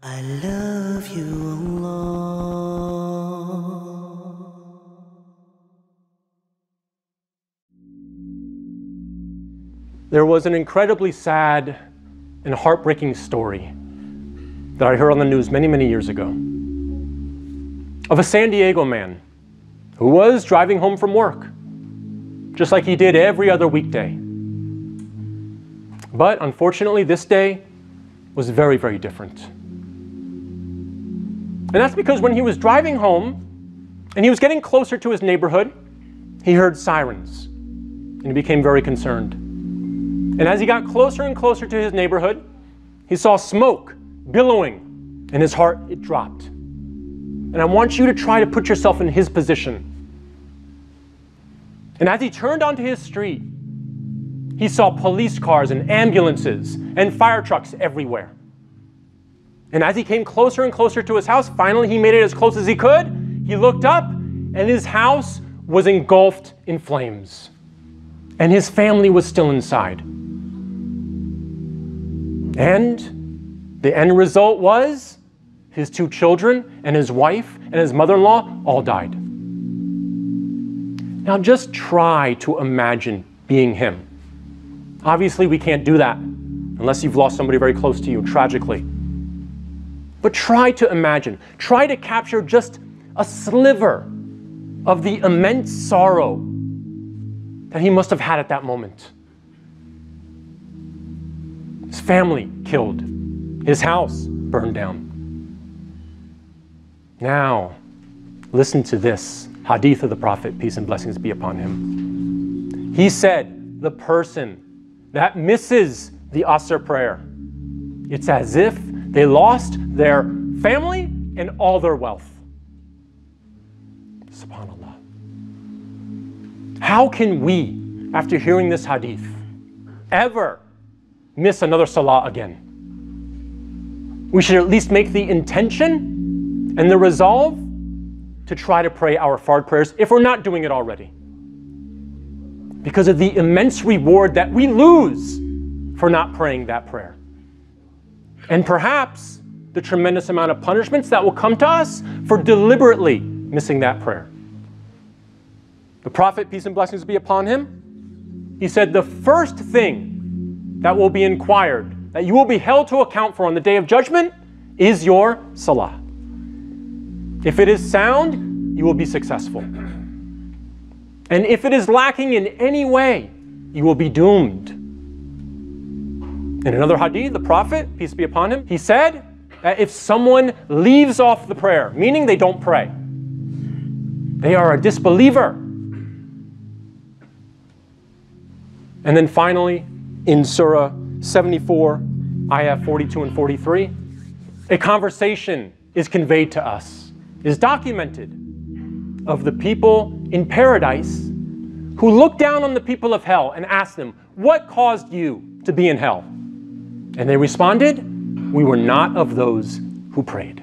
I love you, Allah. There was an incredibly sad and heartbreaking story that I heard on the news many, many years ago of a San Diego man who was driving home from work, just like he did every other weekday. But unfortunately, this day was very, very different. And that's because when he was driving home and he was getting closer to his neighborhood, he heard sirens and he became very concerned. And as he got closer and closer to his neighborhood, he saw smoke billowing and his heart, it dropped. And I want you to try to put yourself in his position. And as he turned onto his street, he saw police cars and ambulances and fire trucks everywhere. And as he came closer and closer to his house, finally he made it as close as he could. He looked up and his house was engulfed in flames. And his family was still inside. And the end result was his 2 children and his wife and his mother-in-law all died. Now just try to imagine being him. Obviously we can't do that unless you've lost somebody very close to you, tragically. But try to imagine, try to capture just a sliver of the immense sorrow that he must have had at that moment. His family killed, his house burned down. Now, listen to this hadith of the Prophet, peace and blessings be upon him. He said, the person that misses the Asr prayer, it's as if they lost their family and all their wealth. SubhanAllah. How can we, after hearing this hadith, ever miss another salah again? We should at least make the intention and the resolve to try to pray our fard prayers if we're not doing it already, because of the immense reward that we lose for not praying that prayer. And perhaps the tremendous amount of punishments that will come to us for deliberately missing that prayer. The Prophet, peace and blessings be upon him, he said, the first thing that will be inquired, that you will be held to account for on the day of judgment, is your salah. If it is sound, you will be successful. And if it is lacking in any way, you will be doomed. In another hadith, the Prophet, peace be upon him, he said that if someone leaves off the prayer, meaning they don't pray, they are a disbeliever. And then finally, in Surah 74, ayah 42 and 43, a conversation is conveyed to us, is documented, of the people in paradise who look down on the people of hell and ask them, what caused you to be in hell? And they responded, we were not of those who prayed.